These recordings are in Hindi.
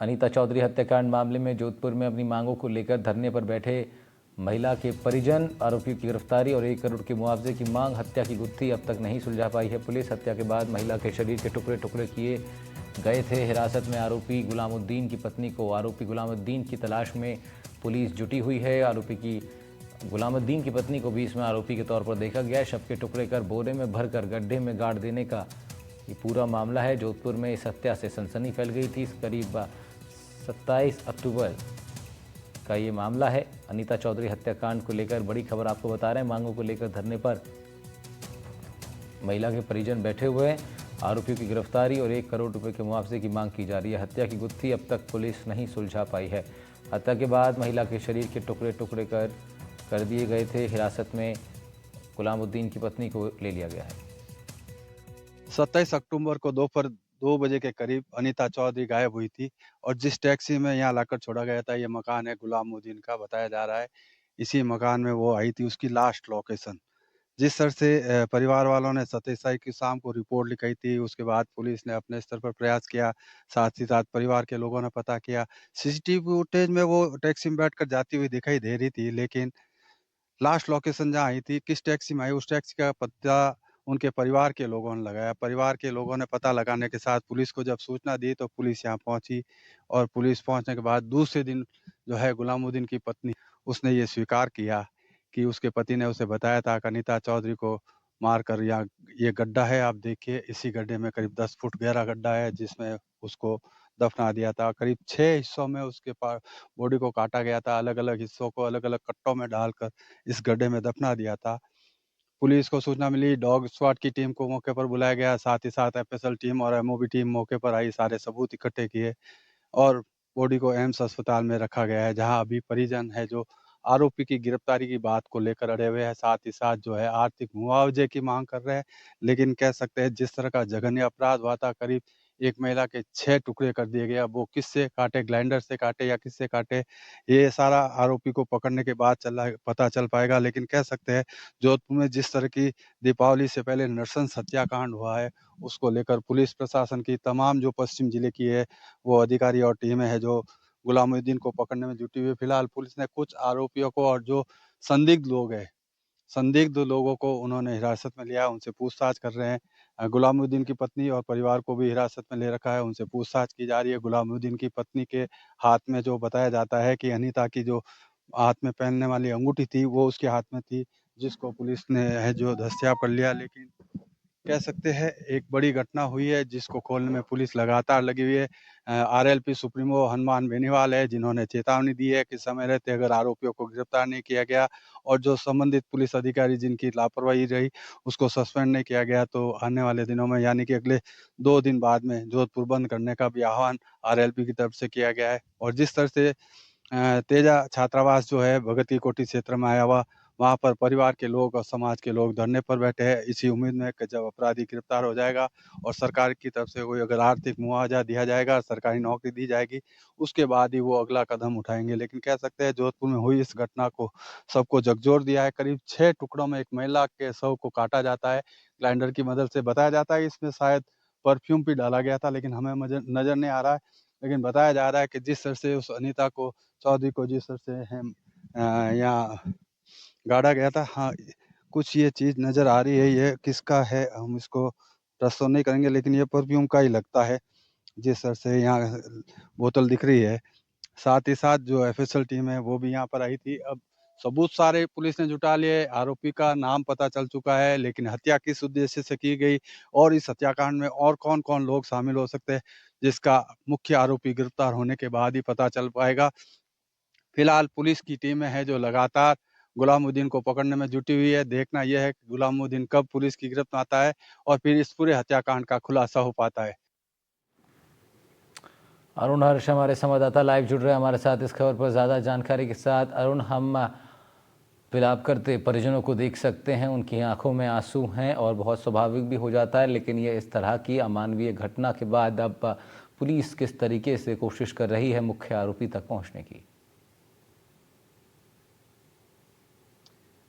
अनीता चौधरी हत्याकांड मामले में जोधपुर में अपनी मांगों को लेकर धरने पर बैठे महिला के परिजन, आरोपियों की गिरफ्तारी और 1 करोड़ के मुआवजे की मांग। हत्या की गुत्थी अब तक नहीं सुलझा पाई है पुलिस। हत्या के बाद महिला के शरीर के टुकड़े टुकड़े किए गए थे। हिरासत में आरोपी गुलामुद्दीन की पत्नी को आरोपी गुलामुद्दीन की तलाश में पुलिस जुटी हुई है। आरोपी की गुलामुद्दीन की पत्नी को भी इसमें आरोपी के तौर पर देखा गया है। शव के टुकड़े कर बोरे में भरकर गड्ढे में गाड़ देने का ये पूरा मामला है। जोधपुर में इस हत्या से सनसनी फैल गई थी। करीब 27 अक्टूबर का ये मामला है। अनीता चौधरी हत्याकांड को लेकर बड़ी खबर आपको बता रहे हैं। मांगों को लेकर धरने पर महिला के परिजन बैठे हुए हैं। आरोपियों की गिरफ्तारी और 1 करोड़ रुपए के मुआवजे की मांग की जा रही है। हत्या की गुत्थी अब तक पुलिस नहीं सुलझा पाई है। हत्या के बाद महिला के शरीर के टुकड़े टुकड़े कर दिए गए थे। हिरासत में गुलामुद्दीन की पत्नी को ले लिया गया है। 27 अक्टूबर को दोपहर 2 बजे के करीब अनीता चौधरी गायब हुई थी और जिस टैक्सी में यहाँ लाकर छोड़ा गया था, ये मकान है गुलामुद्दीन का बताया जा रहा है। इसी मकान में वो आई थी। उसकी लास्ट लोकेशन जिस तरह से परिवार वालों ने 27 तारीख की शाम को रिपोर्ट लिखाई थी, उसके बाद पुलिस ने अपने स्तर पर प्रयास किया, साथ ही साथ परिवार के लोगों ने पता किया। सीसीटीवी फुटेज में वो टैक्सी में बैठकर जाती हुई दिखाई दे रही थी, लेकिन लास्ट लोकेशन जहाँ आई थी, किस टैक्सी में आई, उस टैक्सी का पता उनके परिवार के लोगों ने लगाया। परिवार के लोगों ने पता लगाने के साथ पुलिस को जब सूचना दी तो पुलिस यहाँ पहुंची और पुलिस पहुंचने के बाद दूसरे दिन जो है गुलामुद्दीन की पत्नी, उसने ये स्वीकार किया कि उसके पति ने उसे बताया था कि अनीता चौधरी को मारकर यहाँ ये गड्ढा है, आप देखिए, इसी गड्ढे में करीब 10 फुट गहरा गड्ढा है जिसमें उसको दफना दिया था। करीब 6 हिस्सों में उसके बॉडी को काटा गया था, अलग-अलग हिस्सों को अलग-अलग कट्टों में डालकर इस गड्ढे में दफना दिया था। पुलिस को सूचना मिली, डॉग स्क्वाड की टीम को मौके पर बुलाया गया, साथ ही साथ एफएसएल टीम और एमओबी टीम मौके पर आई, सारे सबूत इकट्ठे किए और बॉडी को एम्स अस्पताल में रखा गया है, जहां अभी परिजन है जो आरोपी की गिरफ्तारी की बात को लेकर अड़े हुए हैं, साथ ही साथ जो है आर्थिक मुआवजे की मांग कर रहे हैं। लेकिन कह सकते हैं जिस तरह का जघन्य अपराध हुआ था, करीब एक महिला के 6 टुकड़े कर दिए गए। अब वो किससे काटे, ग्राइंडर से काटे या किससे काटे, ये सारा आरोपी को पकड़ने के बाद पता चल पाएगा। लेकिन कह सकते हैं जोधपुर में जिस तरह की दीपावली से पहले नृशंस हत्याकांड हुआ है, उसको लेकर पुलिस प्रशासन की तमाम जो पश्चिम जिले की है वो अधिकारी और टीमें हैं जो गुलामुद्दीन को पकड़ने में जुटी हुई है। फिलहाल पुलिस ने कुछ आरोपियों को और जो संदिग्ध लोगों को उन्होंने हिरासत में लिया है, उनसे पूछताछ कर रहे हैं। गुलामुद्दीन की पत्नी और परिवार को भी हिरासत में ले रखा है, उनसे पूछताछ की जा रही है। गुलामुद्दीन की पत्नी के हाथ में जो बताया जाता है कि अनीता की जो हाथ में पहनने वाली अंगूठी थी, वो उसके हाथ में थी, जिसको पुलिस ने है जो दस्तयाब कर लिया। लेकिन कह सकते हैं एक बड़ी घटना हुई है जिसको खोलने में पुलिस लगातार लगी हुई है। आरएलपी सुप्रीमो हनुमान बेनीवाल है जिन्होंने चेतावनी दी है कि समय रहते अगर आरोपियों को गिरफ्तार नहीं किया गया और जो संबंधित पुलिस अधिकारी जिनकी लापरवाही रही उसको सस्पेंड नहीं किया गया तो आने वाले दिनों में यानी कि अगले 2 दिन बाद में जोधपुर बंद करने का भी आह्वान आरएलपी की तरफ से किया गया है। और जिस तरह से तेजा छात्रावास जो है भगत की कोठी क्षेत्र में आया हुआ, वहाँ पर परिवार के लोग और समाज के लोग धरने पर बैठे हैं इसी उम्मीद में कि जब अपराधी गिरफ्तार हो जाएगा और सरकार की तरफ से कोई अगर आर्थिक मुआवजा दिया जाएगा, सरकारी नौकरी दी जाएगी, उसके बाद ही वो अगला कदम उठाएंगे। लेकिन कह सकते हैं जोधपुर में हुई इस घटना को सबको झकझोर दिया है। करीब 6 टुकड़ों में एक महिला के शव को काटा जाता है ग्राइंडर की मदद से। बताया जाता है इसमें शायद परफ्यूम भी डाला गया था, लेकिन हमें नजर नहीं आ रहा है। लेकिन बताया जा रहा है कि जिस तरह से उस अनीता को चौधरी को जिस तरह से हम यहाँ गाड़ा गया था, हाँ, कुछ ये चीज़ नज़र आ रही है। ये किसका है हम इसको ट्रस्ट तो नहीं करेंगे, लेकिन ये परफ्यूम का ही लगता है जिस तरह से यहाँ बोतल दिख रही है। साथ ही साथ जो एफएसएल टीम है वो भी यहाँ पर आई थी। अब सबूत सारे पुलिस ने जुटा लिए, आरोपी का नाम पता चल चुका है, लेकिन हत्या किस उद्देश्य से की गई और इस हत्याकांड में और कौन-कौन लोग शामिल हो सकते हैं, जिसका मुख्य आरोपी गिरफ्तार होने के बाद ही पता चल पाएगा। फिलहाल पुलिस की टीमें हैं जो लगातार गुलामुद्दीन को पकड़ने में जुटी हुई है। देखना यह है कि गुलामुद्दीन कब पुलिस की गिरफ्त में आता है और फिर इस पूरे हत्याकांड का खुलासा हो पाता है। अरुण हर्ष हमारे संवाददाता लाइव जुड़ रहे हैं हमारे साथ इस खबर पर ज़्यादा जानकारी के साथ। अरुण, हम विलाप करते परिजनों को देख सकते हैं, उनकी आंखों में आंसू हैं और बहुत स्वाभाविक भी हो जाता है, लेकिन ये इस तरह की अमानवीय घटना के बाद अब पुलिस किस तरीके से कोशिश कर रही है मुख्य आरोपी तक पहुंचने की?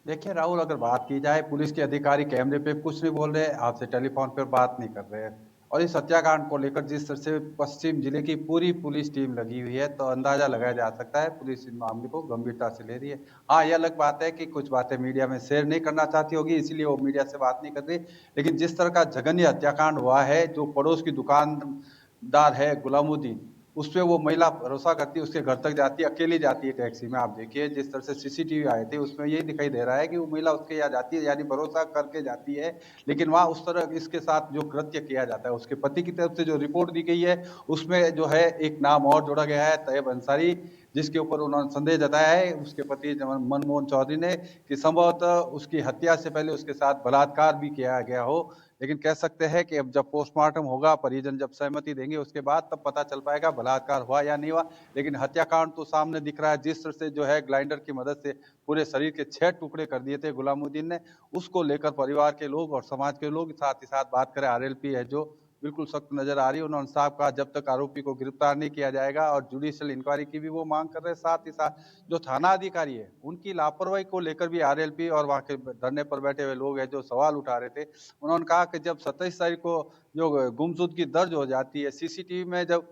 देखिए राहुल, अगर बात की जाए पुलिस के अधिकारी कैमरे पे कुछ नहीं बोल रहे, आपसे टेलीफोन पर बात नहीं कर रहे हैं। और इस हत्याकांड को लेकर जिस तरह से पश्चिम जिले की पूरी पुलिस टीम लगी हुई है, तो अंदाजा लगाया जा सकता है पुलिस इस मामले को गंभीरता से ले रही है। हाँ, ये अलग बात है कि कुछ बातें मीडिया में शेयर नहीं करना चाहती होगी, इसीलिए वो मीडिया से बात नहीं कर रही। लेकिन जिस तरह का जघन्य हत्याकांड हुआ है, जो पड़ोस की दुकानदार है गुलामुद्दीन, उसपे वो महिला भरोसा करती है, उसके घर तक जाती है, अकेली जाती है टैक्सी में। आप देखिए जिस तरह से सीसीटीवी आए थे, उसमें यही दिखाई दे रहा है कि वो महिला उसके यहाँ जाती है, यानी भरोसा करके जाती है। लेकिन वहाँ उस तरह इसके साथ जो कृत्य किया जाता है, उसके पति की तरफ से जो रिपोर्ट दी गई है, उसमें जो है एक नाम और जोड़ा गया है, तैयब अंसारी, जिसके ऊपर उन्होंने संदेह जताया है उसके पति मनमोहन चौधरी ने, कि संभवतः उसकी हत्या से पहले उसके साथ बलात्कार भी किया गया हो। लेकिन कह सकते हैं कि अब जब पोस्टमार्टम होगा, परिजन जब सहमति देंगे, उसके बाद तब पता चल पाएगा बलात्कार हुआ या नहीं हुआ। लेकिन हत्याकांड तो सामने दिख रहा है, जिस तरह से जो है ग्राइंडर की मदद से पूरे शरीर के 6 टुकड़े कर दिए थे गुलामुद्दीन ने। उसको लेकर परिवार के लोग और समाज के लोग, साथ ही साथ बात करें आरएलपी है जो बिल्कुल सख्त नजर आ रही है। उन्होंने साफ कहा जब तक आरोपी को गिरफ्तार नहीं किया जाएगा, और जुडिशियल इंक्वायरी की भी वो मांग कर रहे हैं। साथ ही साथ जो थाना अधिकारी है, उनकी लापरवाही को लेकर भी आरएलपी और वहाँ के धरने पर बैठे हुए लोग हैं जो सवाल उठा रहे थे। उन्होंने कहा कि जब 27 तारीख को जो गुमशुदगी दर्ज हो जाती है, सीसीटीवी में जब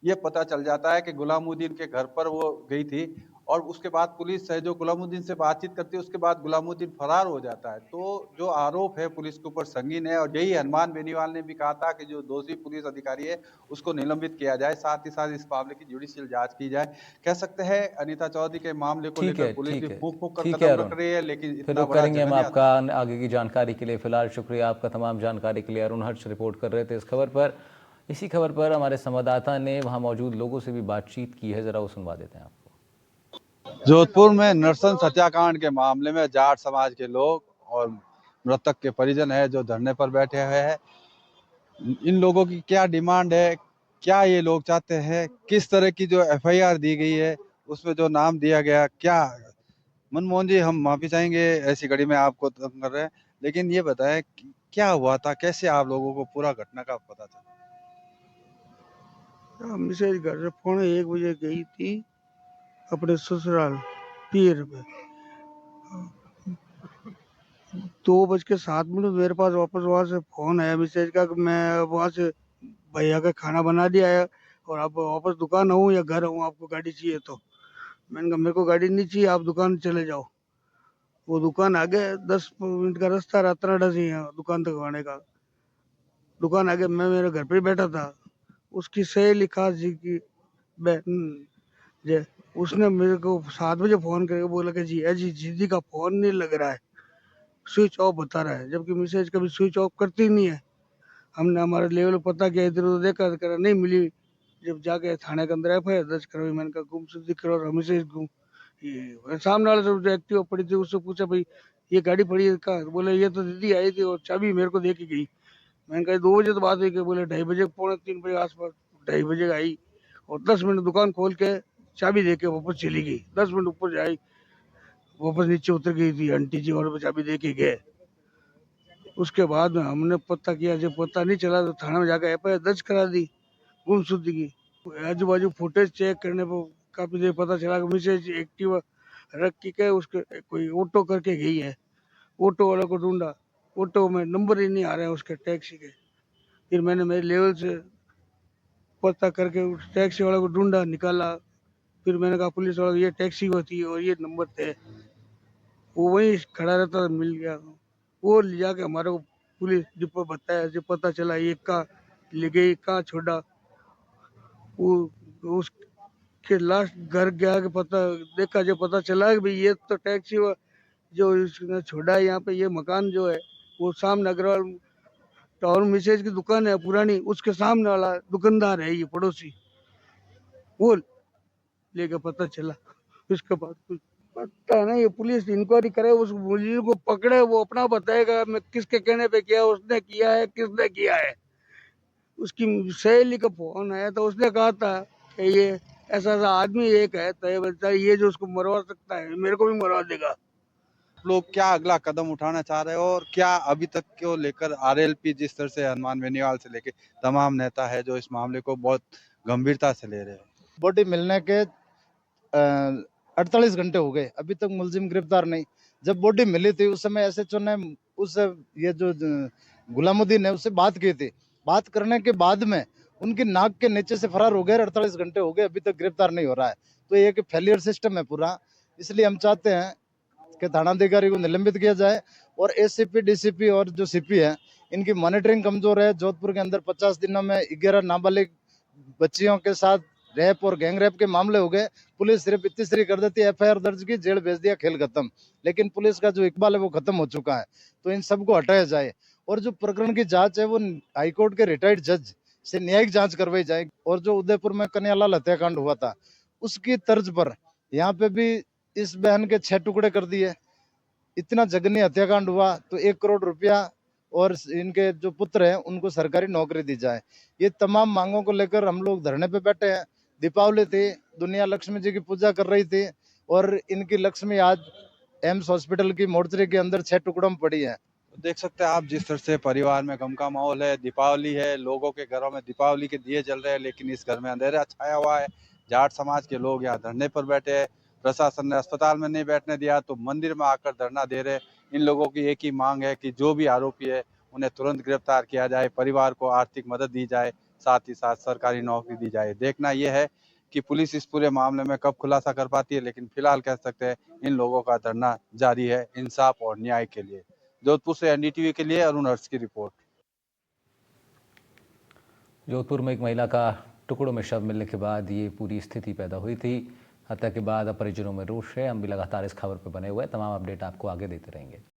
ये पता चल जाता है कि गुलामुद्दीन के घर पर वो गई थी, और उसके बाद पुलिस है जो गुलामुद्दीन से बातचीत करती है, उसके बाद गुलामुद्दीन फरार हो जाता है, तो जो आरोप है पुलिस के ऊपर संगीन है। और यही हनुमान बेनीवाल ने भी कहा था कि जो दोषी पुलिस अधिकारी है उसको निलंबित किया जाए, साथ ही साथ इस मामले की जुडिशियल जांच की जाए। कह सकते हैं अनीता चौधरी के मामले को ठीक लेकर है, पुलिस भी ठीक है। फूंक फूंक कर ठीक है कदम अरुण। रख रही है, लेकिन फिर इतना रुक बड़ा करेंगे हम जघन्य आपका आगे की जानकारी के लिए। फिलहाल शुक्रिया आपका तमाम जानकारी के लिए। अरुण हर्ष रिपोर्ट कर रहे थे इस खबर पर। इसी खबर पर हमारे संवाददाता ने वहां मौजूद लोगों से भी बातचीत की है, जरा वो सुनवा देते हैं आपको। जोधपुर में नरसंस हत्याकांड के मामले में जाट समाज के लोग और मृतक के परिजन है जो धरने पर बैठे हुए हैं। इन लोगों की क्या डिमांड है, क्या ये लोग चाहते हैं, किस तरह की जो एफआईआर दी गई है उसमें जो नाम दिया गया, क्या। मनमोहन जी, हम माफी चाहेंगे ऐसी घड़ी में आपको तंग कर रहे हैं, लेकिन ये बताएं कि क्या हुआ था, कैसे आप लोगों को पूरा घटना का पता चला। मिसेज घर से 1:15 गई थी अपने ससुराल पीर पे। 2:07 मेरे पास वापस वहाँ से फोन आया मिसेज का कि मैं वहाँ से भैया का खाना बना दिया है और आप वापस दुकान आऊँ या घर आऊँ, आपको गाड़ी चाहिए तो। मैंने कहा मेरे को गाड़ी नहीं चाहिए, आप दुकान चले जाओ। वो दुकान आगे 10 मिनट का रास्ता रहा तनाडा से यहाँ दुकान तक आने का। दुकान आगे मैं मेरे घर पे ही बैठा था। उसकी सहेली खास जी की बहन जे उसने मेरे को 7 बजे फोन करके बोला कि जी अजी दीदी का फोन नहीं लग रहा है, स्विच ऑफ बता रहा है, जबकि मैसेज कभी स्विच ऑफ करती नहीं है। हमने हमारे लेवल पर पता किया, इधर उधर देखा, करा नहीं मिली। जब जाके थाने के अंदर एफआईआर दर्ज करवाई, मैंने कहा गुमशुदगी करो और हमेशा गुम। ये सामने वाले से जो एक्टिवा पड़ी थी उससे पूछा भाई ये गाड़ी पड़ी है कहाँ, बोले ये तो दीदी आई थी और चाबी मेरे को दे के गई। मैंने कहा 2 बजे तो बात हुई कि बोले 2:30 पौने 3 बजे आसपास 2:30 आई और 10 मिनट दुकान खोल के चाबी दे के वापस चली गई। 10 मिनट ऊपर जाई वापस नीचे उतर गई थी आंटी जी और चाबी दे के गए। उसके बाद में हमने पता किया, जब पता नहीं चला तो थाने में जाकर एफआईआर दर्ज करा दी गुमशुदगी की। आजू बाजू फुटेज चेक करने पर काफी देर पता चला कि मिसेज एक्टिवा रख के उसके कोई ऑटो करके गई है। ऑटो वाले को ढूंढा, ऑटो में नंबर ही नहीं आ रहे हैं उसके टैक्सी के। फिर मैंने मेरे लेवल से पता करके उस टैक्सी वाले को ढूंढा, निकाला। फिर मैंने कहा पुलिस वाले ये टैक्सी होती है और ये नंबर थे। वो वहीं खड़ा रहता, मिल गया। वो ले जाके हमारे को पुलिस डिपो बताया, जब पता चला ये कहाँ ले गई, कहाँ छोड़ा। वो उसके लास्ट घर गया के पता देखा, जब पता चला कि भाई ये तो टैक्सी जो इसने छोड़ा है यहाँ पे, ये मकान जो है वो सामने अग्रवाल टाउन मिसेज की दुकान है पुरानी, उसके सामने वाला दुकानदार है ये पड़ोसी। वो लेके पता चला। उसके बाद कुछ पता नहीं, पुलिस इंक्वायरी करे, उस मुलजिम को पकड़े, वो अपना बताएगा मैं किसके कहने पे किया, उसने किया है किसने किया है। उसकी सहेली का फोन आया था, उसने कहा था कि ये ऐसा ऐसा आदमी एक है तय बच्चा, ये जो उसको मरवा सकता है मेरे को भी मरवा देगा। लोग क्या अगला कदम उठाना चाह रहे हो, और क्या अभी तक को लेकर आरएलपी जिस तरह से हनुमान बेनीवाल से लेकर तमाम नेता है जो इस मामले को बहुत गंभीरता से ले रहे हैं। बॉडी मिलने के 48 घंटे हो गए, अभी तक मुलजिम गिरफ्तार नहीं। जब बॉडी मिली थी उस समय एसएचओ ने उस ये जो गुलामुद्दीन है उससे बात की थी बात करने के बाद में उनकी नाक के नीचे से फरार हो गए। 48 घंटे हो गए, अभी तक गिरफ्तार नहीं हो रहा है। तो ये एक फेलियर सिस्टम है पूरा। इसलिए हम चाहते हैं कि थानाधिकारी को निलंबित किया जाए और एसीपी, डीसीपी और जो सीपी है, इनकी मॉनिटरिंग कमजोर है। जोधपुर के अंदर 50 दिनों में 11 नाबालिग बच्चियों के साथ रेप और गैंग रेप के मामले हो गए। पुलिस सिर्फ इतनी सी कर देती है, एफआईआर दर्ज की, जेल भेज दिया, खेल खत्म। लेकिन पुलिस का जो इकबाल है वो खत्म हो चुका है। तो इन सबको हटाया जाए और जो प्रकरण की जांच है वो हाईकोर्ट के रिटायर्ड जज से न्यायिक जांच करवाई जाए। और जो उदयपुर में कन्हैयालाल हत्याकांड हुआ था उसकी तर्ज पर यहाँ पे भी इस बहन के 6 टुकड़े कर दिए। इतना जघन्य हत्याकांड हुआ तो 1 करोड़ रुपया और इनके जो पुत्र हैं उनको सरकारी नौकरी दी जाए। ये तमाम मांगों को लेकर हम लोग धरने पे बैठे हैं। दीपावली थी, दुनिया लक्ष्मी जी की पूजा कर रही थी और इनकी लक्ष्मी आज एम्स हॉस्पिटल की मोर्चरी के अंदर 6 टुकड़ों में पड़ी है। देख सकते हैं आप जिस तरह से परिवार में गम का माहौल है। दीपावली है, लोगों के घरों में दीपावली के दिए जल रहे हैं, लेकिन इस घर में अंधेरा छाया हुआ है। जाट समाज के लोग यहाँ धरने पर बैठे हैं। प्रशासन ने अस्पताल में नहीं बैठने दिया तो मंदिर में आकर धरना दे रहे हैं। इन लोगों की एक ही मांग है कि जो भी आरोपी है उन्हें तुरंत गिरफ्तार किया जाए, परिवार को आर्थिक मदद दी जाए, साथ ही साथ सरकारी नौकरी दी जाए। देखना यह है कि पुलिस इस पूरे मामले में कब खुलासा कर पाती है, लेकिन फिलहाल कह सकते हैं इन लोगों का धरना जारी है इंसाफ और न्याय के लिए। जोधपुर से एनडीटीवी के लिए अरुण हर्ष की रिपोर्ट। जोधपुर में एक महिला का टुकड़ों में शव मिलने के बाद ये पूरी स्थिति पैदा हुई थी। हत्या के बाद अब परिजनों में रोष है। हम भी लगातार इस खबर पर बने हुए हैं। तमाम अपडेट आपको आगे देते रहेंगे।